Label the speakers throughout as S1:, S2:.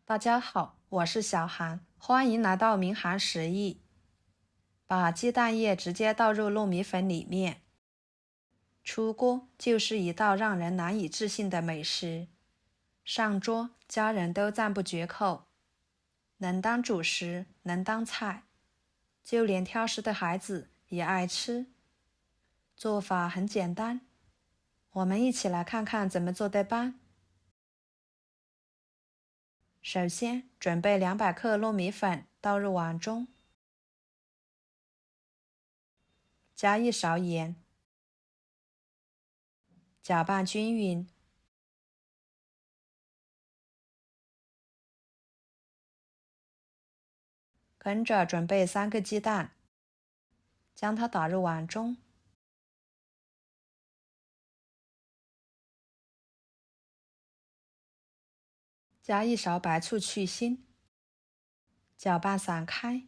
S1: 大家好，我是小韩，欢迎来到明涵食艺。把鸡蛋液直接倒入糯米粉里面，出锅就是一道让人难以置信的美食。上桌，家人都赞不绝口，能当主食，能当菜，就连挑食的孩子也爱吃。做法很简单，我们一起来看看怎么做的吧。首先，准备200克糯米粉，倒入碗中，加1勺盐，搅拌均匀。跟着准备3个鸡蛋，将它打入碗中，加1勺白醋去腥，搅拌散开。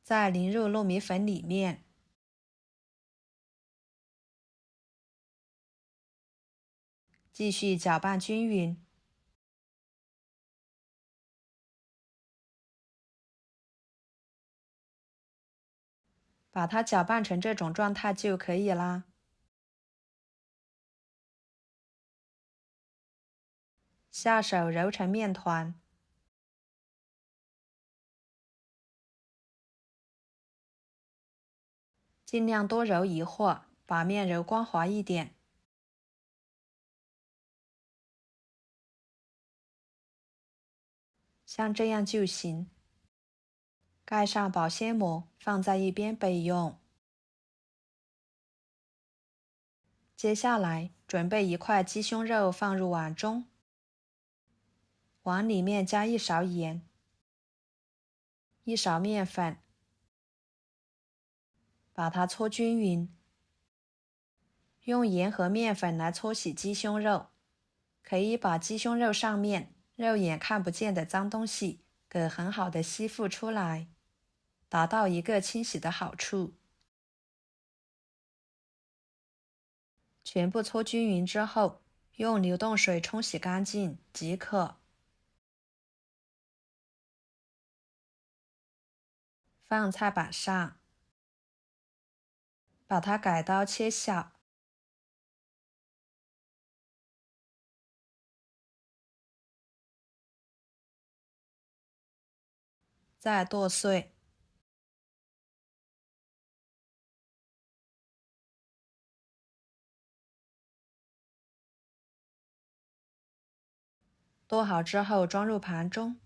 S1: 再淋入糯米粉里面，继续搅拌均匀。把它搅拌成这种状态就可以啦。下手揉成面团，尽量多揉一会儿，把面揉光滑一点。像这样就行。盖上保鲜膜，放在一边备用。接下来，准备1块鸡胸肉放入碗中，碗里面加1勺盐，1勺面粉，把它搓均匀。用盐和面粉来搓洗鸡胸肉，可以把鸡胸肉上面肉眼看不见的脏东西给很好的吸附出来，达到一个清洗的好处。全部搓均匀之后，用流动水冲洗干净即可。放菜板上，把它改刀切小，再剁碎。剁好之后装入盘中，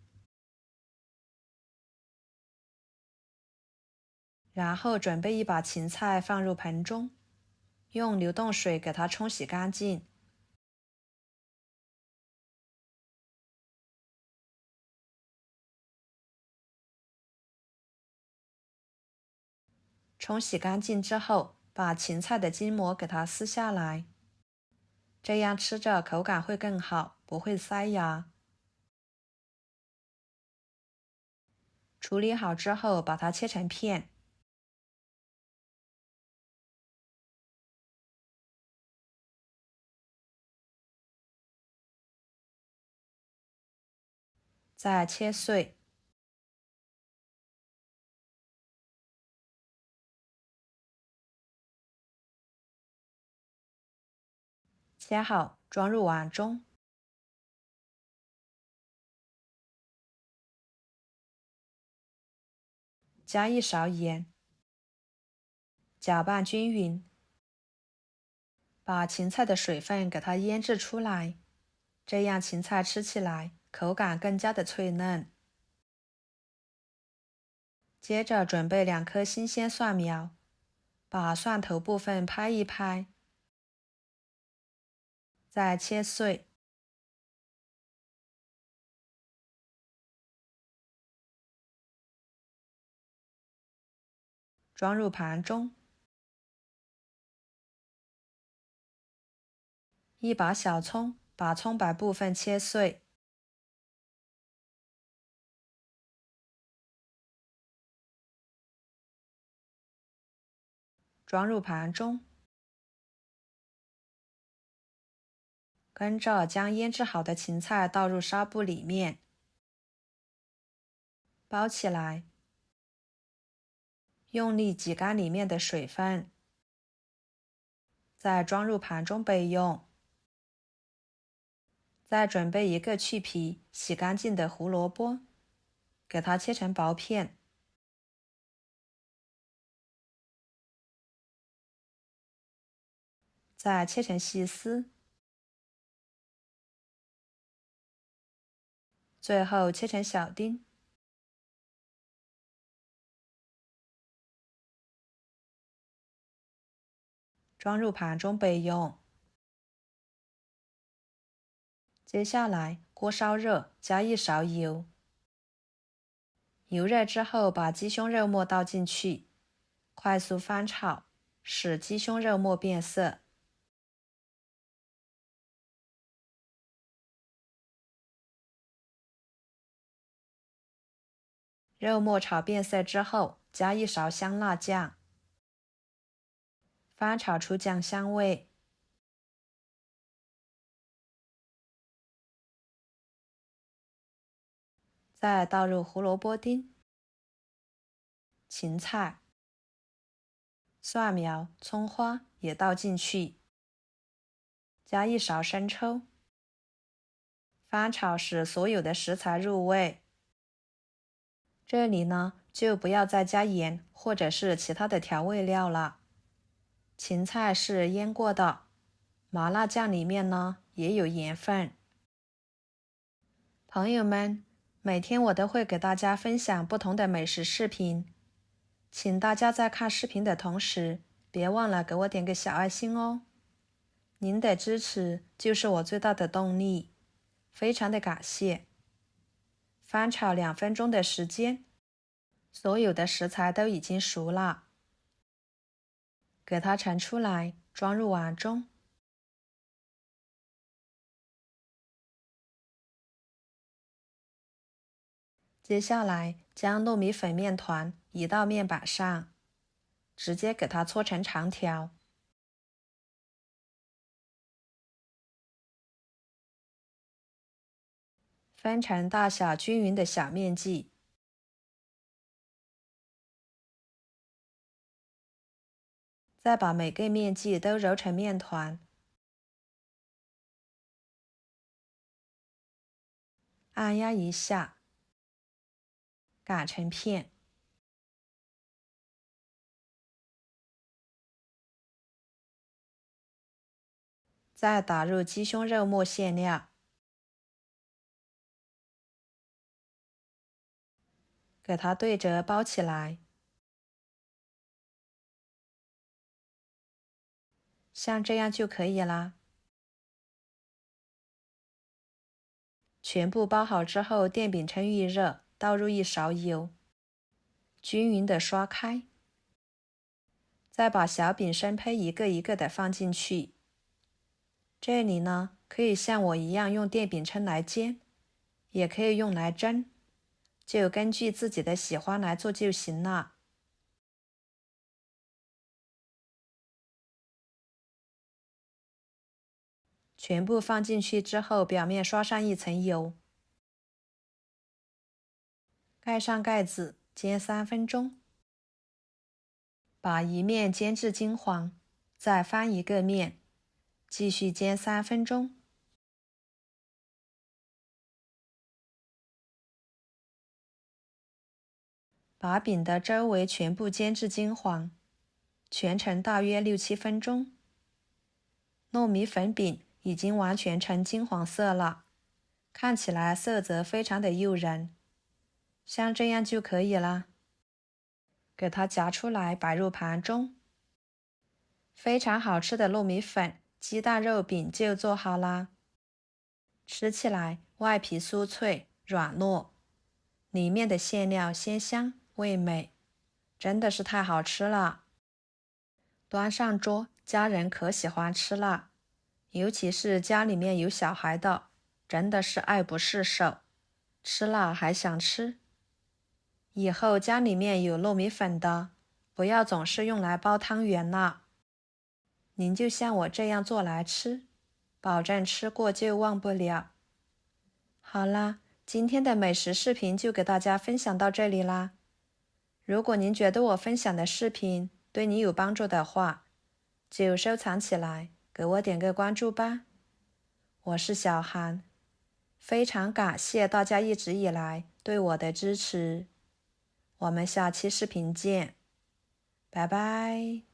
S1: 然后准备一把芹菜放入盆中，用流动水给它冲洗干净。冲洗干净之后，把芹菜的筋膜给它撕下来，这样吃着口感会更好，不会塞牙。处理好之后，把它切成片，再切碎。切好，装入碗中，加1勺盐，搅拌均匀，把芹菜的水分给它腌制出来，这样芹菜吃起来口感更加的脆嫩。接着准备2颗新鲜蒜苗，把蒜头部分拍一拍，再切碎，装入盘中。一把小葱，把葱白部分切碎，装入盘中。跟着将腌制好的芹菜倒入纱布里面，包起来，用力挤干里面的水分，再装入盘中备用。再准备一个去皮、洗干净的胡萝卜，给它切成薄片，再切成细丝，最后切成小丁。装入盘中备用。接下来锅烧热，加1勺油。油热之后，把鸡胸肉末倒进去，快速翻炒，使鸡胸肉末变色。肉末炒变色之后，加1勺香辣酱，翻炒出酱香味。再倒入胡萝卜丁、芹菜、蒜苗、葱花也倒进去，加1勺生抽，翻炒使所有的食材入味。这里呢，就不要再加盐或者是其他的调味料了。芹菜是腌过的，麻辣酱里面呢也有盐分。朋友们，每天我都会给大家分享不同的美食视频，请大家在看视频的同时，别忘了给我点个小爱心哦。您的支持就是我最大的动力，非常的感谢。翻炒2分钟的时间，所有的食材都已经熟了，给它盛出来，装入碗中。接下来将糯米粉面团移到面板上，直接给它搓成长条，分成大小均匀的小面剂，再把每个面剂都揉成面团，按压一下，擀成片，再打入鸡胸肉末馅料，给它对折包起来，像这样就可以啦。全部包好之后，电饼铛预热，倒入1勺油，均匀的刷开，再把小饼生胚一个一个的放进去。这里呢，可以像我一样用电饼铛来煎，也可以用来蒸，就根据自己的喜欢来做就行了。全部放进去之后，表面刷上1层油，盖上盖子，煎3分钟。把一面煎至金黄，再翻一个面，继续煎3分钟。把饼的周围全部煎至金黄，全程大约6、7分钟。糯米粉饼已经完全呈金黄色了，看起来色泽非常的诱人，像这样就可以了。给它夹出来摆入盘中。非常好吃的糯米粉鸡蛋肉饼就做好啦。吃起来外皮酥脆软糯，里面的馅料鲜香味美，真的是太好吃了。端上桌，家人可喜欢吃了，尤其是家里面有小孩的，真的是爱不释手，吃了还想吃。以后家里面有糯米粉的，不要总是用来包汤圆了，您就像我这样做来吃，保证吃过就忘不了。好啦，今天的美食视频就给大家分享到这里啦。如果您觉得我分享的视频对你有帮助的话，就收藏起来，给我点个关注吧。我是小韩，非常感谢大家一直以来对我的支持。我们下期视频见，拜拜。